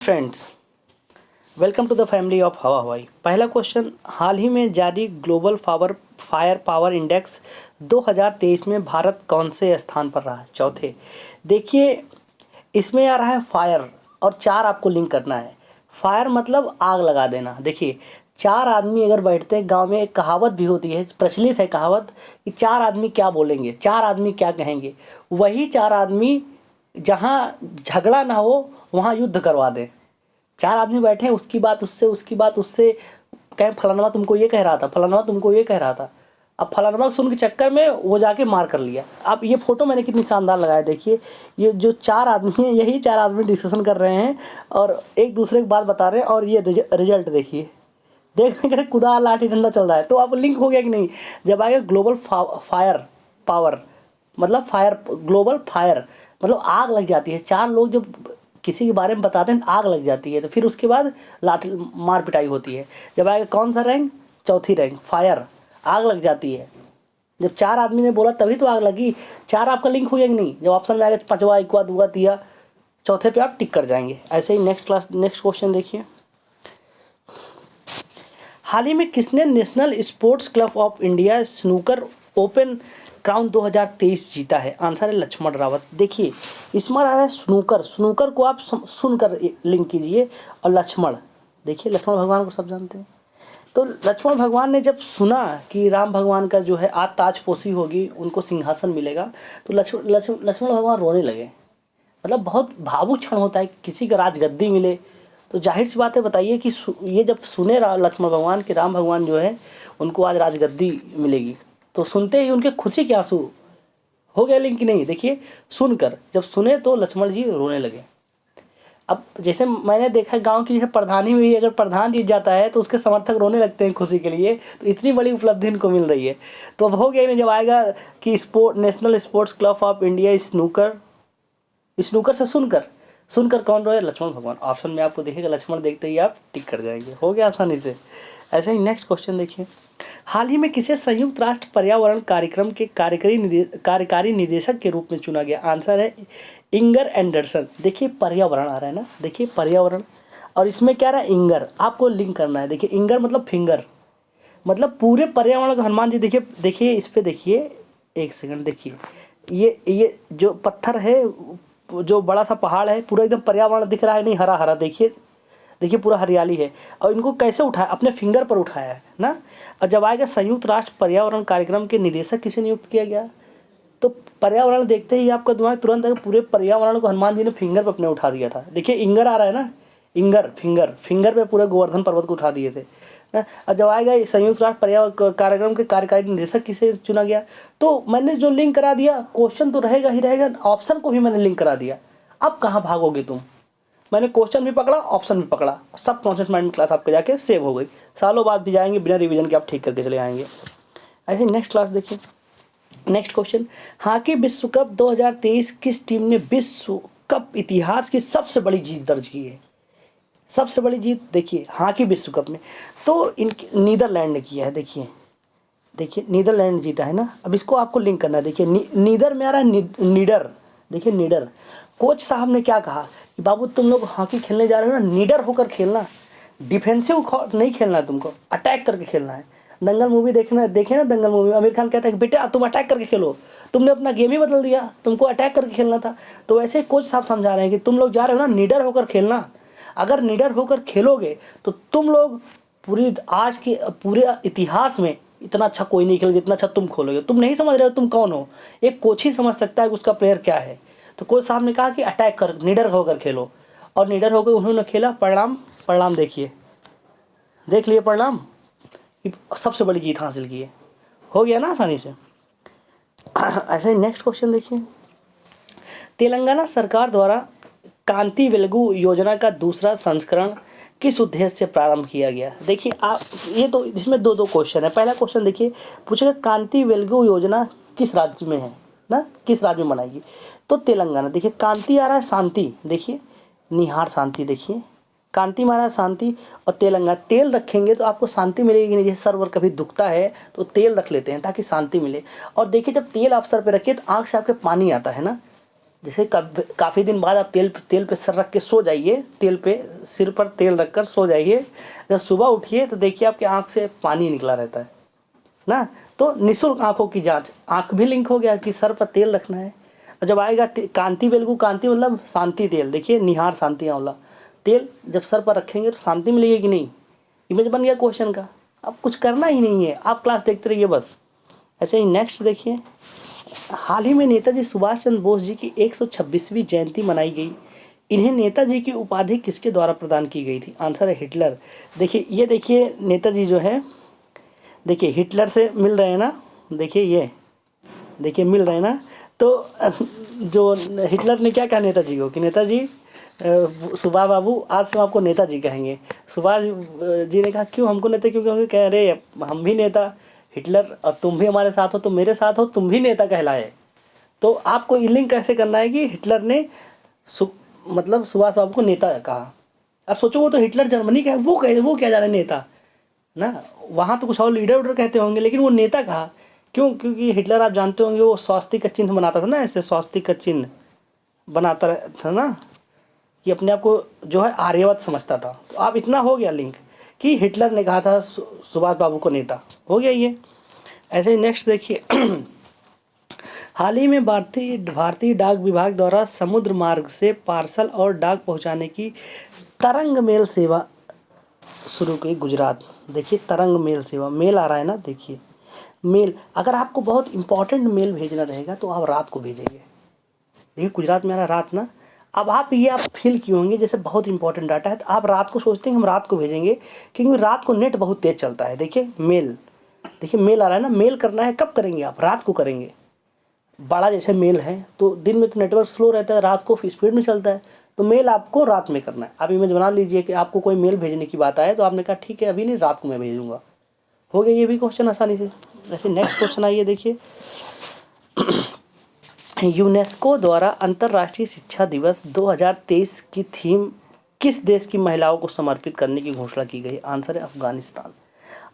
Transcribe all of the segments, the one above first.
Friends, welcome to the family of Hawa Hawai. पहला question, हाल ही में जारी ग्लोबल फायर पावर इंडेक्स 2023 में भारत कौन से स्थान पर रहा? चौथे, देखिए इसमें आ रहा है फायर और चार आपको लिंक करना है। फायर मतलब आग लगा देना। देखिए चार आदमी अगर बैठते हैं गांव में, एक कहावत भी होती है, प्रचलित है कहावत कि चार आदमी क्या बोलेंगे, चार आदमी क्या कहेंगे। वही चार आदमी जहाँ झगड़ा ना हो वहाँ युद्ध करवा दें। चार आदमी बैठे हैं, उसकी बात उससे, उसकी बात उससे, कहें फलाना तुमको ये कह रहा था, फलाना तुमको ये कह रहा था। अब फलाना सुन के चक्कर में वो जाके मार कर लिया। अब ये फोटो मैंने कितनी शानदार लगाया, देखिए ये जो चार आदमी हैं, यही चार आदमी डिस्कशन कर रहे हैं और एक दूसरे की बात बता रहे हैं। और ये रिजल्ट देखिए, देख रहे हैं कुदाल लाठी डंडा चल रहा है। तो अब लिंक हो गया कि नहीं? जब आएगा ग्लोबल फायर पावर, मतलब फायर, ग्लोबल फायर मतलब आग लग जाती है। चार लोग जब किसी के बारे में बताते हैं आग लग जाती है, तो फिर उसके बाद लाठी मार पिटाई होती है। जब आएगा कौन सा रैंक? चौथी रैंक, फायर, आग लग जाती है। जब चार आदमी ने बोला तभी तो आग लगी। चार आपका लिंक हो गया कि नहीं? जब ऑप्शन में आएगा पांचवा, इकवा, दुआ, तिया, चौथे पे आप टिक कर जाएंगे। ऐसे ही नेक्स्ट क्वेश्चन देखिए, हाल ही में किसने national sports club of India snooker open crown 2023 जीता है? आंसर है लक्ष्मण रावत। देखिए इसमें आ रहा है स्नूकर, स्नूकर को आप सुनकर लिंक कीजिए, और लक्ष्मण, देखिए लक्ष्मण भगवान को सब जानते हैं। तो लक्ष्मण भगवान ने जब सुना कि राम भगवान का जो है आज ताजपोशी होगी, उनको सिंहासन मिलेगा, तो लक्ष्मण भगवान रोने लगे। मतलब बहुत भावुक क्षण होता है, किसी का राजगद्दी मिले तो जाहिर सी बात है। बताइए कि ये जब सुने लक्ष्मण भगवान कि राम भगवान जो है उनको आज राजगद्दी मिलेगी, तो सुनते ही उनके खुशी के आंसू हो गया लिंक नहीं? देखिए सुनकर जब सुने तो लक्ष्मण जी रोने लगे। अब जैसे मैंने देखा गांव की जैसे प्रधानी में ही अगर प्रधान जीत जाता है तो उसके समर्थक रोने लगते हैं खुशी के लिए, तो इतनी बड़ी उपलब्धि इनको मिल रही है। तो अब हो गया नहीं, जब आएगा कि national sports club of India snooker, snooker से सुनकर कौन रोए? लक्ष्मण भगवान। ऑप्शन में आपको दिखेगा लक्ष्मण, देखते ही आप टिक कर जाएंगे। हो गया आसानी से। ऐसे ही नेक्स्ट क्वेश्चन देखिए, हाल ही में किसे संयुक्त राष्ट्र पर्यावरण कार्यक्रम के कार्यकारी निदेशक के रूप में चुना गया? आंसर है इंगर एंडरसन। देखिए पर्यावरण आ रहा है ना, देखिए पर्यावरण, और इसमें क्या रहा है? इंगर, आपको लिंक करना है। देखिए इंगर मतलब फिंगर, मतलब पूरे पर्यावरण को हनुमान जी, देखिए इस पे देखिए, एक सेकंड देखिए, ये जो पत्थर है, जो बड़ा सा पहाड़ है, पूरा एकदम पर्यावरण दिख रहा है नहीं, हरा हरा, देखिए पूरा हरियाली है। और इनको कैसे उठाया? अपने फिंगर पर उठाया है ना। और जब आएगा संयुक्त राष्ट्र पर्यावरण कार्यक्रम के निदेशक किसे नियुक्त किया गया? तो पर्यावरण देखते ही आपका दिमाग तुरंत पूरे पर्यावरण को हनुमान जी ने फिंगर पर अपने उठा दिया था। देखिए इंगर आ रहा है ना, इंगर, फिंगर पे पूरे गोवर्धन पर्वत को उठा दिए थे ना। और जब आएगा संयुक्त राष्ट्र पर्यावरण कार्यक्रम के कार्यकारी निदेशक किसे चुना गया? तो मैंने जो लिंक करा दिया, क्वेश्चन तो रहेगा ही रहेगा, ऑप्शन को भी मैंने लिंक करा दिया। अब कहाँ भागोगे तुम? मैंने क्वेश्चन भी पकड़ा, ऑप्शन भी पकड़ा, सब कॉन्सेप्ट माइंड क्लास आपके जाके सेव हो गई। सालों बाद भी जाएंगे, बिना रिवीजन के आप ठीक करके चले आएंगे। ऐसे नेक्स्ट क्लास देखिए, नेक्स्ट क्वेश्चन, हॉकी विश्व कप 2023 किस टीम ने विश्व कप इतिहास की सबसे बड़ी जीत दर्ज की है? सबसे बड़ी जीत देखिए हॉकी विश्व कप में, तो इनकी नीदरलैंड ने किया है। देखिए नीदरलैंड जीता है ना। अब इसको आपको लिंक करना है। देखिए नीदर में आ रहा है नीडर, देखिए नीडर। कोच साहब ने क्या कहा कि बाबू तुम लोग हॉकी खेलने जा रहे हो ना, नीडर होकर खेलना, डिफेंसिव नहीं खेलना है, तुमको अटैक करके खेलना है। दंगल मूवी देखे ना दंगल मूवी में आमिर खान कहता है कि बेटा तुम अटैक करके खेलो, तुमने अपना गेम ही बदल दिया, तुमको अटैक करके खेलना था। तो वैसे कोच साहब समझा रहे हैं कि तुम लोग जा रहे हो ना, नीडर होकर खेलना। अगर निडर होकर खेलोगे तो तुम लोग पूरे इतिहास में इतना अच्छा कोई नहीं खेला जितना अच्छा तुम खोलोगे। तुम नहीं समझ रहे हो तुम कौन हो, एक कोच ही समझ सकता है कि उसका प्लेयर क्या है। तो कोच साहब ने कहा कि अटैक कर, निडर होकर खेलो, और निडर होकर उन्होंने खेला। परिणाम देखिए, देख लिए परिणाम, सबसे बड़ी जीत हासिल की है। हो गया ना आसानी से। ऐसे ही नेक्स्ट क्वेश्चन देखिए, तेलंगाना सरकार द्वारा कांति वेलगु योजना का दूसरा संस्करण किस उद्देश्य से प्रारंभ किया गया? देखिए आप, ये तो इसमें दो क्वेश्चन है। पहला क्वेश्चन देखिए, पूछेगा कांति वेलगु योजना किस राज्य में है ना, किस राज्य में बनाएगी? तो तेलंगाना। देखिए कांति आ रहा है शांति, देखिए निहार शांति, देखिए कांति में आ रहा है शांति, और तेलंगाना, तेल रखेंगे तो आपको शांति मिलेगी नहीं। जैसे सर कभी दुखता है तो तेल रख लेते हैं ताकि शांति मिले। और देखिए जब तेल आप सर पे रखिए तो आँख से आपके पानी आता है ना, जैसे काफ़ी दिन बाद आप तेल पे सर रख के सो जाइए, तेल पे सिर पर तेल रख कर सो जाइए, जब सुबह उठिए तो देखिए आपकी आँख से पानी निकला रहता है ना। तो निःशुल्क आँखों की जांच, आँख भी लिंक हो गया कि सर पर तेल रखना है। और जब आएगा कांति वेलगु, कांति मतलब शांति तेल, देखिए निहार शांति आंवला तेल जब सर पर रखेंगे तो शांति मिलेगी कि नहीं। इमेज बन गया क्वेश्चन का, अब कुछ करना ही नहीं है, आप क्लास देखते रहिए बस। ऐसे ही नेक्स्ट देखिए, हाल ही में नेताजी सुभाष चंद्र बोस जी की 126वीं जयंती मनाई गई। इन्हें नेताजी की उपाधि किसके द्वारा प्रदान की गई थी? आंसर है हिटलर। देखिए ये देखिए नेताजी जो है, देखिए हिटलर से मिल रहे हैं ना, देखिए ये देखिए मिल रहे हैं ना। तो जो हिटलर ने क्या कहा नेताजी को कि नेताजी सुभाष बाबू आज से हम आपको नेताजी कहेंगे। सुभाष जी ने कहा क्यों हमको नेता, क्योंकि हम कह रहे हम भी नेता, हिटलर और तुम भी हमारे साथ हो, तुम मेरे साथ हो, तुम भी नेता कहलाए। तो आपको ये लिंक कैसे करना है कि हिटलर ने मतलब सुभाष बाबू को नेता कहा। अब सोचो वो तो हिटलर जर्मनी का है, वो क्या जा रहे नेता ना, वहाँ तो कुछ और लीडर उडर कहते होंगे, लेकिन वो नेता कहा क्यों? क्योंकि हिटलर आप जानते होंगे वो स्वास्तिक का चिन्ह बनाता था ना, ऐसे स्वास्तिक का चिन्ह बनाता था ना, कि अपने आप को जो है आर्यवत समझता था। तो आप इतना हो गया लिंक कि हिटलर ने कहा था सुभाष बाबू को नेता, हो गया ये। ऐसे ही नेक्स्ट देखिए, हाल ही में भारतीय डाक विभाग द्वारा समुद्र मार्ग से पार्सल और डाक पहुंचाने की तरंग मेल सेवा शुरू की गुजरात। देखिए तरंग मेल सेवा, मेल आ रहा है ना, देखिए मेल, अगर आपको बहुत इंपॉर्टेंट मेल भेजना रहेगा तो आप रात को भेजेंगे। देखिए गुजरात में आ रहा रात ना, अब आप फील किए होंगे जैसे बहुत इंपॉर्टेंट डाटा है तो आप रात को सोचते हैं हम रात को भेजेंगे, क्योंकि रात को नेट बहुत तेज चलता है। देखिए मेल, देखिए मेल आ रहा है ना, मेल करना है कब करेंगे आप? रात को करेंगे। बड़ा जैसे मेल है तो दिन में तो नेटवर्क स्लो रहता है, रात को स्पीड में चलता है, तो मेल आपको रात में करना है। आप इमेज बना लीजिए कि आपको कोई मेल भेजने की बात आए तो आपने कहा ठीक है अभी नहीं, रात को मैं भेजूंगा। हो गया ये भी क्वेश्चन आसानी से। ऐसे नेक्स्ट क्वेश्चन आइए देखिए, यूनेस्को द्वारा अंतर्राष्ट्रीय शिक्षा दिवस 2023 की थीम किस देश की महिलाओं को समर्पित करने की घोषणा की गई? आंसर है अफगानिस्तान।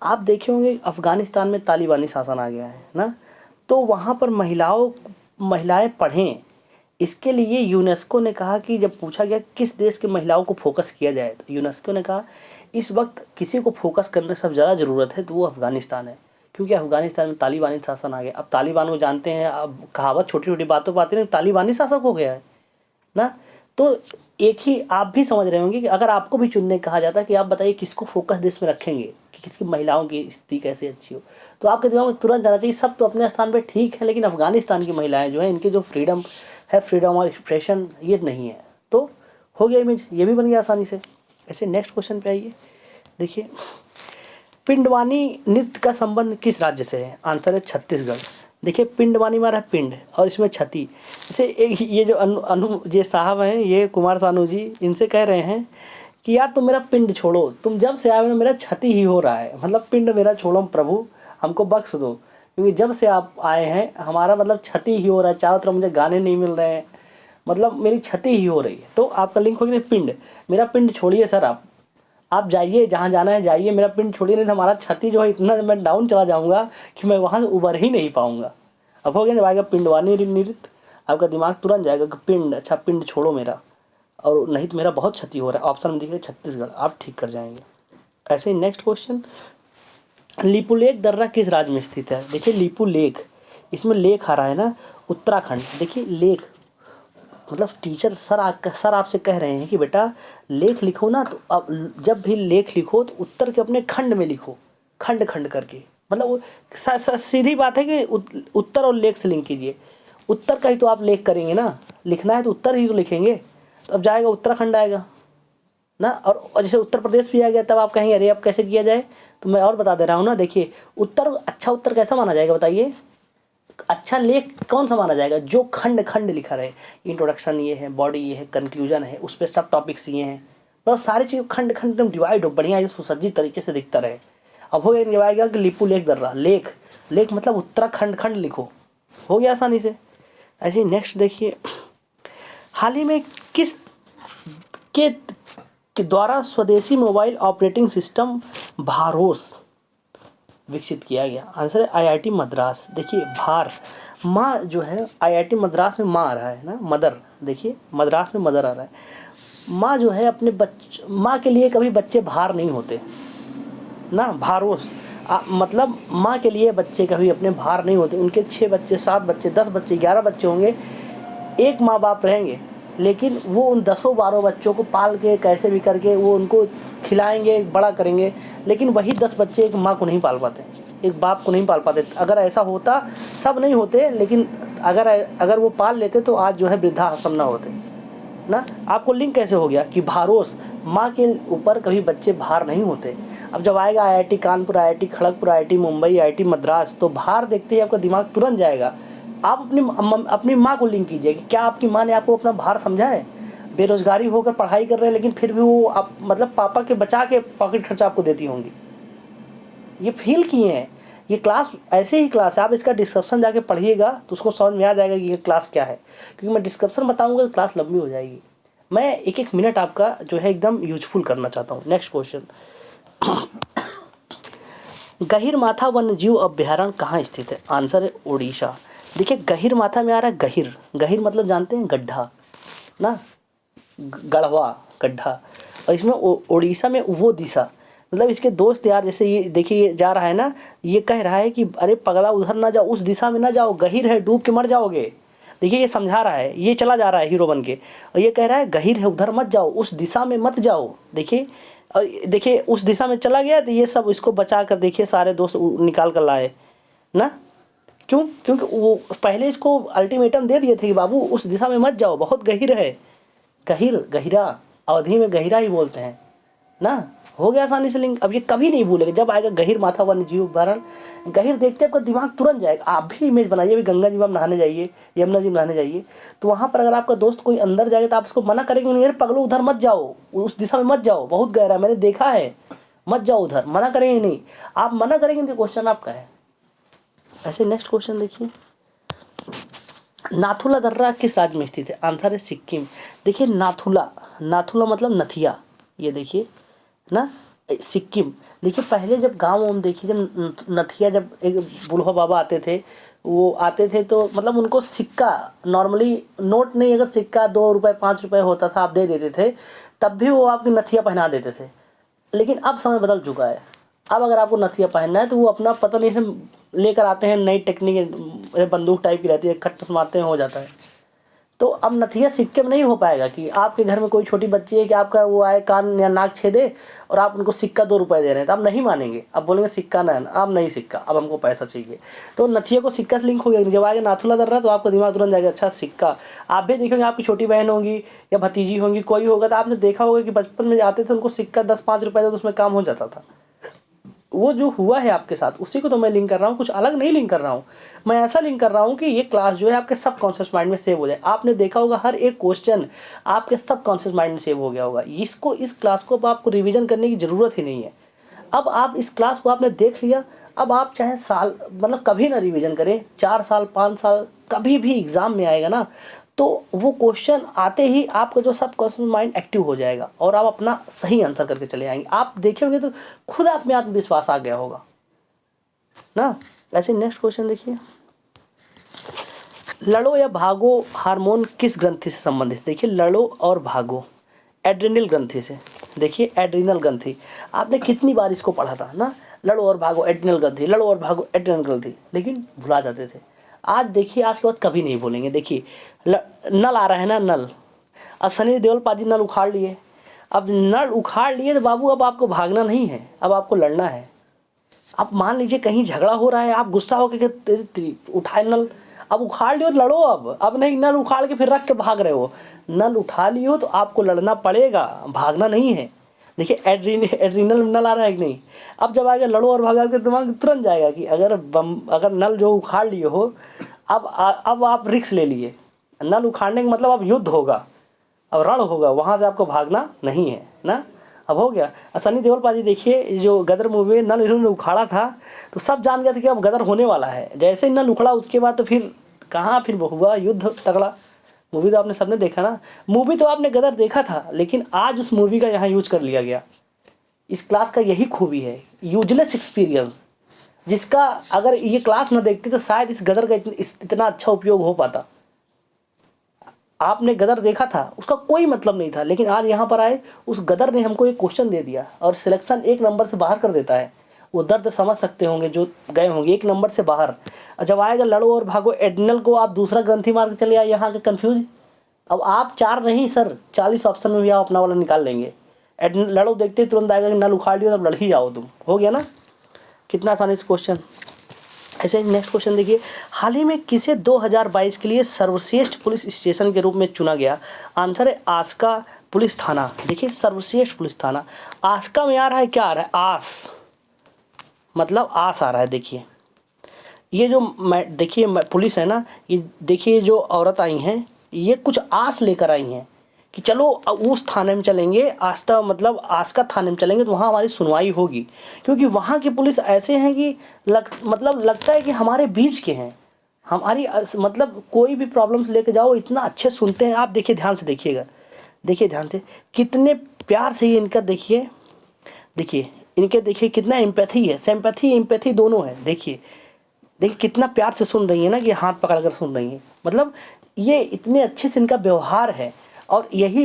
आप देखे होंगे अफगानिस्तान में तालिबानी शासन आ गया है ना, तो वहाँ पर महिलाएं पढ़ें, इसके लिए यूनेस्को ने कहा कि जब पूछा गया किस देश की महिलाओं को फोकस किया जाए तो यूनेस्को ने कहा इस वक्त किसी को फोकस करने से ज़्यादा ज़रूरत है तो वो अफगानिस्तान है, क्योंकि अफगानिस्तान में तालिबानी शासन आ गया। अब तालिबान को जानते हैं, अब कहावत छोटी छोटी बातों पर आती है, तालिबानी शासक हो गया है ना। तो एक ही आप भी समझ रहे होंगे कि अगर आपको भी चुनने कहा जाता कि आप बताइए किसको फोकस देश में रखेंगे कि किसकी महिलाओं की स्थिति कैसे अच्छी हो, तो आपके दिमाग में तुरंत जाना चाहिए सब तो अपने स्थान पर ठीक है, लेकिन अफगानिस्तान की महिलाएं जो है इनकी जो फ्रीडम है, फ्रीडम और एक्सप्रेशन ये नहीं है। तो हो गया इमेज, ये भी बन गया आसानी से। ऐसे नेक्स्ट क्वेश्चन पे आइए देखिए, पिंडवानी नृत्य का संबंध किस राज्य से है? आंसर है छत्तीसगढ़। देखिए पिंडवानी मारा है पिंड और इसमें छती, जैसे ये जो अनु ये साहब हैं, ये कुमार सानू जी, इनसे कह रहे हैं कि यार तुम मेरा पिंड छोड़ो, तुम जब से आए हो मेरा छती ही हो रहा है, मतलब पिंड मेरा छोड़ो प्रभु, हमको बख्श दो, क्योंकि जब से आप आए हैं हमारा मतलब क्षति ही हो रहा है, चारों तरफ मुझे गाने नहीं मिल रहे हैं, मतलब मेरी क्षति ही हो रही है। तो आपका लिंक हो गया पिंड, मेरा पिंड छोड़िए सर, आप जाइए जहाँ जाना है जाइए, मेरा पिंड छोड़िए, नहीं तो हमारा क्षति जो है इतना मैं डाउन चला जाऊँगा कि मैं वहाँ से उबर ही नहीं पाऊँगा। अब हो गया जब आएगा पिंडवानी नृत्य, आपका दिमाग तुरंत जाएगा कि पिंड, अच्छा पिंड छोड़ो मेरा, और नहीं तो मेरा बहुत क्षति हो रहा है। ऑप्शन में दिखेगा छत्तीसगढ़, आप ठीक कर जाएंगे। ऐसे ही नेक्स्ट क्वेश्चन, लिपुलेख दर्रा किस राज्य में स्थित है? देखिए लिपुलेख, इसमें लेख आ रहा है ना, उत्तराखंड। देखिए लेख मतलब टीचर सर आपसे कह रहे हैं कि बेटा लेख लिखो ना, तो अब जब भी लेख लिखो तो उत्तर के अपने खंड में लिखो, खंड खंड करके, मतलब वो सीधी बात है कि उत्तर और लेख से लिंक कीजिए। उत्तर का ही तो आप लेख करेंगे ना, लिखना है तो उत्तर ही तो लिखेंगे, तो अब जाएगा उत्तराखंड आएगा ना। और जैसे उत्तर प्रदेश भी आ गया तब आप कहेंगे अरे अब कैसे किया जाए, तो मैं और बता दे रहा हूँ ना। देखिए उत्तर, अच्छा उत्तर कैसा माना जाएगा बताइए? अच्छा लेख कौन सा माना जाएगा? जो खंड खंड लिखा रहे, इंट्रोडक्शन ये है, बॉडी ये है, कंक्लूजन है, उस पर सब टॉपिक्स ये हैं, मतलब सारी चीज़ खंड खंड एकदम डिवाइड हो, बढ़िया सुसज्जित तरीके से दिखता रहे। अब हो गया आएगा कि लिपुलेख दर्रा, लेख लेख मतलब उत्तराखंड खंड लिखो, हो गया आसानी से। ऐसे ही नेक्स्ट देखिए, हाल ही में किस के द्वारा स्वदेशी मोबाइल ऑपरेटिंग सिस्टम भारोस विकसित किया गया? आंसर है आईआईटी मद्रास। देखिए भार, माँ जो है आईआईटी मद्रास में माँ आ रहा है ना, मदर, देखिए मद्रास में मदर आ रहा है। माँ जो है अपने माँ के लिए कभी बच्चे भार नहीं होते ना, भारोस मतलब माँ के लिए बच्चे कभी अपने भार नहीं होते। उनके 6 बच्चे, 7 बच्चे, 10 बच्चे, 11 बच्चे होंगे, एक माँ बाप रहेंगे, लेकिन वो उन 10-12 बच्चों को पाल के कैसे भी करके वो उनको खिलाएंगे, बड़ा करेंगे, लेकिन वही 10 बच्चे एक माँ को नहीं पाल पाते, एक बाप को नहीं पाल पाते। अगर ऐसा होता, सब नहीं होते, लेकिन अगर वो पाल लेते तो आज जो है वृद्धाश्रम ना होते ना। आपको लिंक कैसे हो गया कि भारोस, माँ के ऊपर कभी बच्चे भार नहीं होते। अब जब आएगा IIT Kanpur, IIT Kharagpur, IIT Mumbai, IIT Madras, तो भार देखते ही आपका दिमाग तुरंत जाएगा। आप अपनी माँ को लिंक कीजिए कि क्या आपकी माँ ने आपको अपना भार समझा है? बेरोजगारी होकर पढ़ाई कर रहे हैं, लेकिन फिर भी वो आप मतलब पापा के बचा के पॉकेट खर्चा आपको देती होंगी। ये फील किए हैं। ये क्लास ऐसे ही क्लास है, आप इसका डिस्क्रिप्शन जाके पढ़िएगा तो उसको समझ में आ जाएगा कि ये क्लास क्या है, क्योंकि मैं डिस्क्रिप्शन बताऊंगा तो क्लास लंबी हो जाएगी। मैं एक एक मिनट आपका जो है एकदम यूजफुल करना चाहता हूँ। नेक्स्ट क्वेश्चन, गहिरमाथा वन्य जीव अभ्यारण्य कहाँ स्थित है? आंसर है उड़ीसा। देखिए गहिरमाथा में आ रहा है गहिर, गहिर मतलब जानते हैं गड्ढा ना, गढ़वा, गड्ढा, और इसमें उड़ीसा में वो दिशा, मतलब इसके दोस्त यार, जैसे ये देखिए ये जा रहा है ना, ये कह रहा है कि अरे पगला उधर ना जाओ, उस दिशा में ना जाओ, गहिर है, डूब के मर जाओगे। देखिए ये समझा रहा है, ये चला जा रहा है हीरो बन के, और ये कह रहा है गहिर है, उधर मत जाओ, उस दिशा में मत जाओ। देखिए, और देखिए उस दिशा में चला गया तो ये सब इसको बचा कर देखिए सारे दोस्त निकाल कर लाए ना। क्यों? क्योंकि वो पहले इसको अल्टीमेटम दे दिए थे कि बाबू उस दिशा में मत जाओ, बहुत गहिर है। गहिर, गहिरा, अवधि में गहिरा ही बोलते हैं ना। हो गया आसानी से लिंक। अब ये कभी नहीं भूलेगा, जब आएगा गहिरमाथा वन्य जीव अभ्यारण्य, गहिर देखते आपका दिमाग तुरंत जाएगा। आप भी इमेज बनाइए, अभी गंगा जी में आप नहाने जाइए, यमुना जी में नहाने जाइए, तो वहाँ पर अगर आपका दोस्त कोई अंदर जाएगा तो आप उसको मना करेंगे नहीं, यार पगलो उधर मत जाओ, उस दिशा में मत जाओ, बहुत गहरा है, मैंने देखा है, मत जाओ उधर, मना करेंगे नहीं। आप मना करेंगे तो क्वेश्चन आपका है। ऐसे नेक्स्ट क्वेश्चन देखिए, नाथुला दर्रा किस राज्य में स्थित है? आंसर है सिक्किम। देखिए नाथुला, नाथुला मतलब नथिया, ये देखिए ना, सिक्किम। देखिए पहले जब गाँव में देखिए, जब नथिया, जब एक बूढ़ा बाबा आते थे, वो आते थे तो मतलब उनको सिक्का, नॉर्मली नोट नहीं, अगर सिक्का 2 रुपये 5 रुपये होता था, आप दे देते थे, तब भी वो आपकी नथिया पहना देते थे। लेकिन अब समय बदल चुका है। अब अगर आपको नथिया पहनना है तो वो अपना पता नहीं लेकर आते हैं, नई टेक्निक, बंदूक टाइप की रहती है, खट मारते हैं, हो जाता है। तो अब नथिया सिक्के में नहीं हो पाएगा कि आपके घर में कोई छोटी बच्ची है कि आपका वो आए कान या नाक छेदे और आप उनको सिक्का 2 रुपये दे रहे हैं, तो आप नहीं मानेंगे, अब बोलेंगे सिक्का ना, अब नहीं सिक्का, अब हमको पैसा चाहिए। तो नथिया को सिक्का से लिंक हो गया। जब आएगा नाथुला दर्रा तो आपको दिमाग तुरंत जाएगा, अच्छा सिक्का। आप भी देखेंगे, आपकी छोटी बहन होगी या भतीजी होंगी, कोई होगा, तो आपने देखा होगा कि बचपन में जाते थे, उनको सिक्का 10-5 रुपये तो उसमें काम हो जाता था। वो जो हुआ है आपके साथ, उसी को तो मैं लिंक कर रहा हूँ, कुछ अलग नहीं लिंक कर रहा हूँ। मैं ऐसा लिंक कर रहा हूँ कि ये क्लास जो है आपके सब कॉन्शियस माइंड में सेव हो जाए। आपने देखा होगा हर एक क्वेश्चन आपके सब कॉन्शियस माइंड में सेव हो गया होगा। इसको, इस क्लास को अब आपको रिवीजन करने की ज़रूरत ही नहीं है। अब आप इस क्लास को आपने देख लिया, अब आप चाहे साल मतलब कभी ना रिवीजन करें, 4 साल 5 साल, कभी भी एग्ज़ाम में आएगा ना, तो वो क्वेश्चन आते ही आपका जो सब कॉन्शियस माइंड एक्टिव हो जाएगा और आप अपना सही आंसर करके चले आएंगे। आप देखे होंगे तो खुद आप में आत्मविश्वास आ गया होगा ना। ऐसे नेक्स्ट क्वेश्चन देखिए, लड़ो या भागो हार्मोन किस ग्रंथि से संबंधित? देखिए लड़ो और भागो एड्रिनल ग्रंथि से। देखिए एड्रिनल ग्रंथि, आपने कितनी बार इसको पढ़ा था ना, लड़ो और भागो एड्रिनल ग्रंथि, लड़ो और भागो एड्रिनल ग्रंथि, लेकिन भुला जाते थे। आज देखिए, आज के बाद कभी नहीं भूलेंगे। देखिए नल आ रहा है ना, नल, और सनी देओल पाजी नल उखाड़ लिए। अब नल उखाड़ लिए तो बाबू अब आपको भागना नहीं है, अब आपको लड़ना है। अब मान लीजिए कहीं झगड़ा हो रहा है, आप गुस्सा होकर के उठाए नल, अब उखाड़ लियो तो लड़ो। अब नहीं नल उखाड़ के फिर रख के भाग रहे हो, नल उठा लियो तो आपको लड़ना पड़ेगा, भागना नहीं है। देखिए एड्रीनल नल आ रहा है कि नहीं। अब जब आएगा लड़ो और भागो, आपके दिमाग में तुरंत जाएगा कि अगर नल जो उखाड़ लिए हो, अब आप रिस्क ले लिए, नल उखाड़ने का मतलब अब युद्ध होगा, अब रण होगा, वहाँ से आपको भागना नहीं है ना। अब हो गया। सनी देओल पाजी देखिए, जो गदर मूवी में नल इन्होंने उखाड़ा था तो सब जान गए थे कि अब गदर होने वाला है। जैसे ही नल उखड़ा उसके बाद तो फिर कहाँ, फिर हुआ युद्ध तगड़ा। मूवी तो आपने सबने देखा ना, मूवी तो आपने गदर देखा था, लेकिन आज उस मूवी का यहाँ यूज कर लिया गया। इस क्लास का यही खूबी है, यूजलेस एक्सपीरियंस। जिसका अगर ये क्लास ना देखते तो शायद इस गदर का इतना अच्छा उपयोग हो पाता। आपने गदर देखा था, उसका कोई मतलब नहीं था, लेकिन आज यहाँ पर आए उस गदर ने हमको एक क्वेश्चन दे दिया और सिलेक्शन 1 नंबर से बाहर कर देता है। वो दर्द समझ सकते होंगे जो गए होंगे 1 नंबर से बाहर। और जब आएगा लड़ो और भागो एड्रिनल को आप दूसरा ग्रंथि मार के चले आए यहाँ के कन्फ्यूज। अब आप 4 नहीं सर 40 ऑप्शन में भी आप अपना वाला निकाल लेंगे। एड्रिनल लड़ो देखते ही तुरंत आएगा कि नल उखाड़ लियो तब लड़ ही जाओ तुम, हो गया ना। कितना आसान इस क्वेश्चन। ऐसे नेक्स्ट क्वेश्चन देखिए, हाल ही में किसे 2022 के लिए सर्वश्रेष्ठ पुलिस स्टेशन के रूप में चुना गया? आंसर है आस्का पुलिस थाना। देखिए सर्वश्रेष्ठ पुलिस थाना, आस्का में आ रहा है, क्या आ रहा है, आस, मतलब आस आ रहा है। देखिए ये जो देखिए पुलिस है ना, ये देखिए जो औरत आई हैं ये कुछ आस लेकर आई हैं कि चलो उस थाने में चलेंगे, आस्था मतलब आस्का थाने में चलेंगे तो वहाँ हमारी सुनवाई होगी, क्योंकि वहाँ की पुलिस ऐसे हैं कि मतलब लगता है कि हमारे बीच के हैं, हमारी मतलब कोई भी प्रॉब्लम्स लेके जाओ इतना अच्छे सुनते हैं। आप देखिए ध्यान से देखिएगा, देखिए ध्यान से कितने प्यार से ये इनका देखिए, देखिए इनके देखिए कितना एम्पैथी है, सिंपैथी एम्पैथी दोनों है। देखिए देखिए कितना प्यार से सुन रही है ना, कि हाथ पकड़ कर सुन रही है, मतलब ये इतने अच्छे से इनका व्यवहार है। और यही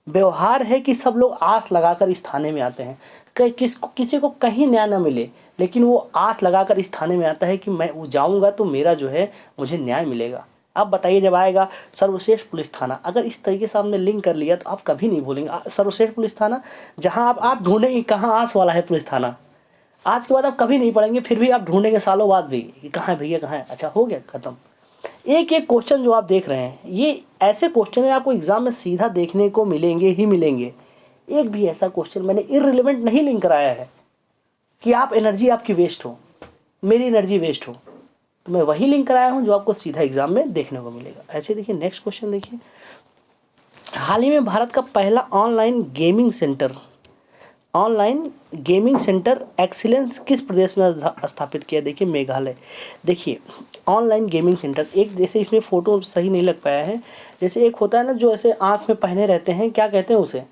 व्यवहार है कि सब लोग आस लगाकर इस थाने में आते हैं। किसी को कहीं न्याय ना मिले, लेकिन वो आस लगाकर इस थाने में आता है कि मैं वो जाऊंगा तो मेरा जो है मुझे न्याय मिलेगा। अब बताइए जब आएगा सर्वश्रेष्ठ पुलिस थाना, अगर इस तरीके से आपने लिंक कर लिया तो आप कभी नहीं भूलेंगे सर्वश्रेष्ठ पुलिस थाना। जहाँ आप ढूंढेंगे कहाँ आस वाला है पुलिस थाना, आज के बाद आप कभी नहीं पढ़ेंगे, फिर भी आप ढूंढेंगे सालों बाद भी कि कहाँ है भैया कहाँ है। अच्छा हो गया खत्म। एक एक क्वेश्चन जो आप देख रहे हैं ये ऐसे क्वेश्चन है आपको एग्जाम में सीधा देखने को मिलेंगे ही मिलेंगे। एक भी ऐसा क्वेश्चन मैंने इररिलेवेंट नहीं लिंक कराया है कि आप एनर्जी आपकी वेस्ट हो, मेरी एनर्जी वेस्ट हो, तो मैं वही लिंक कराया हूँ जो आपको सीधा एग्जाम में देखने को मिलेगा। ऐसे देखिए नेक्स्ट क्वेश्चन देखिए, हाल ही में भारत का पहला ऑनलाइन गेमिंग सेंटर एक्सीलेंस किस प्रदेश में स्थापित किया? देखिए मेघालय। देखिए ऑनलाइन गेमिंग सेंटर, एक जैसे इसमें फ़ोटो सही नहीं लग पाया है, जैसे एक होता है ना जो ऐसे आँख में पहने रहते हैं, क्या कहते हैं उसे,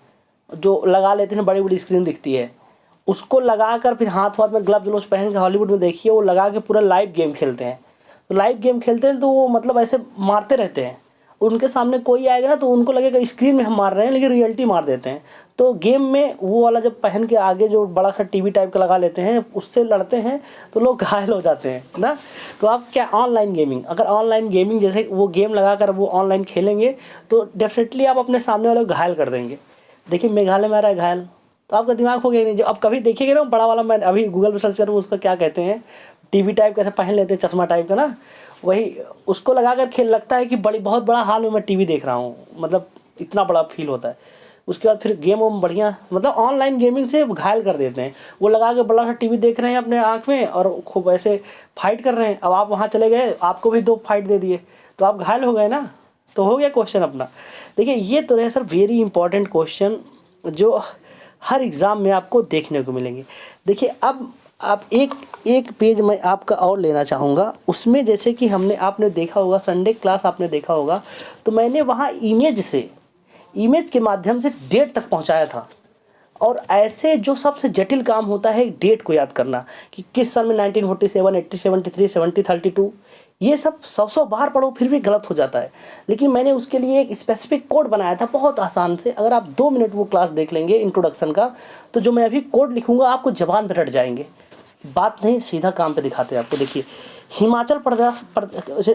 जो लगा लेते हैं बड़ी बड़ी स्क्रीन दिखती है, उसको लगा कर फिर हाथ में ग्लव्स पहन के, हॉलीवुड में देखिए वो लगा के पूरा लाइव गेम खेलते हैं। तो लाइव गेम खेलते हैं तो वो मतलब ऐसे मारते रहते हैं, उनके सामने कोई आएगा ना तो उनको लगेगा स्क्रीन में हम मार रहे हैं, लेकिन रियलिटी मार देते हैं। तो गेम में वो वाला जब पहन के आगे जो बड़ा सा टीवी टाइप का लगा लेते हैं उससे लड़ते हैं तो लोग घायल हो जाते हैं ना। तो आप क्या ऑनलाइन गेमिंग, अगर ऑनलाइन गेमिंग जैसे वो गेम लगा कर वो ऑनलाइन खेलेंगे तो डेफिनेटली आप अपने सामने वाले को घायल कर देंगे। देखिए मेघालय में आ रहा है घायल, तो आपका दिमाग हो गया नहीं। जब आप कभी देखिएगा ना बड़ा वाला, मैं अभी गूगल पर सर्च करूँ उसका क्या कहते हैं, टीवी टाइप का पहन लेते हैं चश्मा टाइप का ना, वही उसको लगा कर खेल, लगता है कि बड़ी बहुत बड़ा हाल में मैं टीवी देख रहा हूँ, मतलब इतना बड़ा फील होता है। उसके बाद फिर गेम वो बढ़िया, मतलब ऑनलाइन गेमिंग से घायल कर देते हैं। वो लगा के बड़ा सा टीवी देख रहे हैं अपने आँख में और खूब ऐसे फाइट कर रहे हैं। अब आप वहाँ चले गए, आपको भी 2 फाइट दे दिए तो आप घायल हो गए ना, तो हो गया क्वेश्चन अपना। देखिए ये तो रहे सर वेरी इंपॉर्टेंट क्वेश्चन जो हर एग्ज़ाम में आपको देखने को मिलेंगे। देखिए अब आप एक पेज मैं आपका और लेना चाहूँगा, उसमें जैसे कि आपने देखा होगा संडे क्लास आपने देखा होगा, तो मैंने वहाँ इमेज के माध्यम से डेट तक पहुँचाया था। और ऐसे जो सबसे जटिल काम होता है डेट को याद करना कि किस साल में 1947, 80, 73, 70, 32, ये सब 100 बार पढ़ो फिर भी गलत हो जाता है। लेकिन मैंने उसके लिए एक स्पेसिफिक कोड बनाया था बहुत आसान से, अगर आप 2 मिनट वो क्लास देख लेंगे इंट्रोडक्शन का, तो जो मैं अभी कोड लिखूंगा आपको जबान पर रट जाएंगे। बात नहीं सीधा काम पे दिखाते हैं आपको। देखिए हिमाचल प्रदेश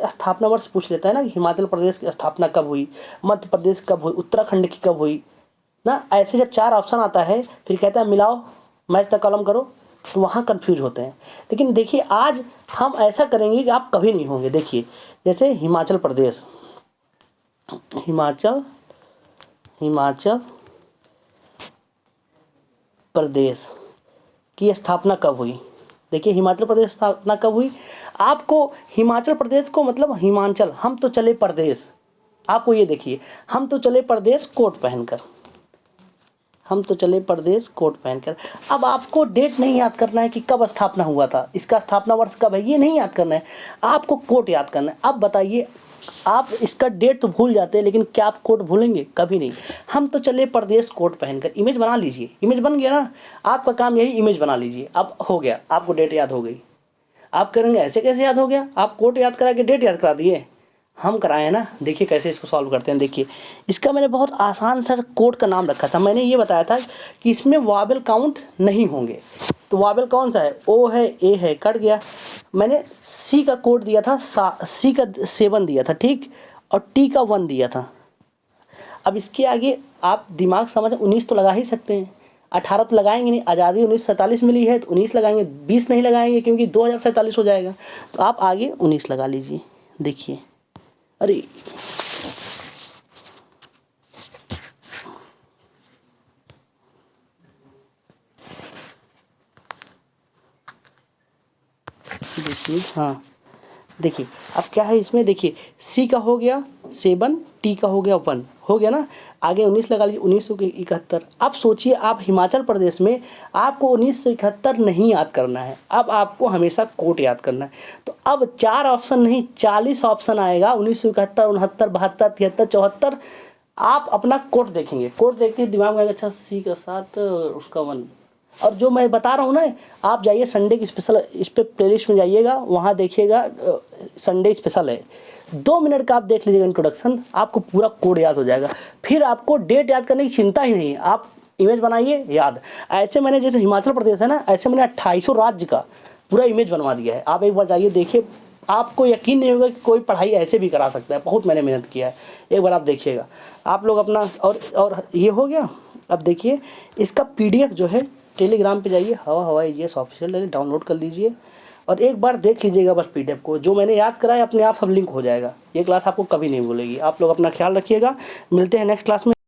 स्थापना वर्ष पूछ लेता है ना, हिमाचल प्रदेश की स्थापना कब हुई, मध्य प्रदेश कब हुई, उत्तराखंड की कब हुई ना। ऐसे जब 4 ऑप्शन आता है फिर कहता है मिलाओ मैच द कॉलम करो, तो वहाँ कंफ्यूज होते हैं। लेकिन देखिए आज हम ऐसा करेंगे कि आप कभी नहीं होंगे। देखिए जैसे हिमाचल प्रदेश की स्थापना कब हुई। देखिए हिमाचल प्रदेश स्थापना कब हुई, आपको हिमाचल प्रदेश को मतलब हिमाचल, हम तो चले प्रदेश, आपको ये देखिए हम तो चले प्रदेश कोट पहनकर, अब आपको डेट नहीं याद करना है कि कब स्थापना हुआ था, इसका स्थापना वर्ष कब है, ये नहीं याद करना है, आपको कोट याद करना है। अब बताइए आप इसका डेट तो भूल जाते हैं, लेकिन क्या आप कोट भूलेंगे? कभी नहीं। हम तो चले प्रदेश कोट पहनकर, इमेज बना लीजिए, इमेज बन गया ना, आपका काम यही इमेज बना लीजिए। अब हो गया, आपको डेट याद हो गई। आप करेंगे ऐसे कैसे याद हो गया, आप कोट याद करा के डेट याद करा दिए। हम कराए ना, देखिए कैसे इसको सॉल्व करते हैं। देखिए इसका मैंने बहुत आसान सा कोड का नाम रखा था। मैंने ये बताया था कि इसमें वावेल काउंट नहीं होंगे। तो वावेल कौन सा है? ओ है, ए है, कट गया। मैंने सी का कोड दिया था, सी का 7 दिया था, ठीक, और टी का 1 दिया था। अब इसके आगे आप दिमाग समझ 19 तो लगा ही सकते हैं। 18 तो लगाएंगे नहीं, आज़ादी 1947 मिली है तो 19 लगाएंगे, 20 नहीं लगाएंगे क्योंकि 2047 हो जाएगा। तो आप आगे 19 लगा लीजिए। देखिए, अरे देखिए, हाँ देखिए अब क्या है इसमें, देखिए सी का हो गया 7, टी का हो गया 1, हो गया ना। आगे 19 लगा लीजिए, 1971। अब सोचिए, आप हिमाचल प्रदेश में आपको 1971 नहीं याद करना है, अब आपको हमेशा कोट याद करना है। तो अब 4 ऑप्शन नहीं 40 ऑप्शन आएगा, 1971, 69, 72, 73, 74। आप अपना कोट देखेंगे, कोट देखते दिमाग में आएगा, अच्छा सी का 7 उसका 1। और जो मैं बता रहा हूँ ना, आप जाइए संडे की स्पेशल इस पे प्लेलिस्ट में जाइएगा, वहाँ देखिएगा संडे स्पेशल है, 2 मिनट का आप देख लीजिएगा इंट्रोडक्शन, आपको पूरा कोड याद हो जाएगा। फिर आपको डेट याद करने की चिंता ही नहीं, आप इमेज बनाइए याद। ऐसे मैंने, जैसे हिमाचल प्रदेश है ना, ऐसे मैंने 2800 राज्य का पूरा इमेज बनवा दिया है। आप एक बार जाइए देखिए, आपको यकीन नहीं होगा कि कोई पढ़ाई ऐसे भी करा सकता है। बहुत मैंने मेहनत किया है, एक बार आप देखिएगा। आप लोग अपना और ये हो गया। अब देखिए इसका पीडीएफ जो है, टेलीग्राम पे जाइए, हवा हवाई जीएस ऑफिशियल, डाउनलोड कर लीजिए और एक बार देख लीजिएगा बस पीडीएफ को। जो मैंने याद कराया अपने आप सब लिंक हो जाएगा। ये क्लास आपको कभी नहीं भूलेगी। आप लोग अपना ख्याल रखिएगा, मिलते हैं नेक्स्ट क्लास में।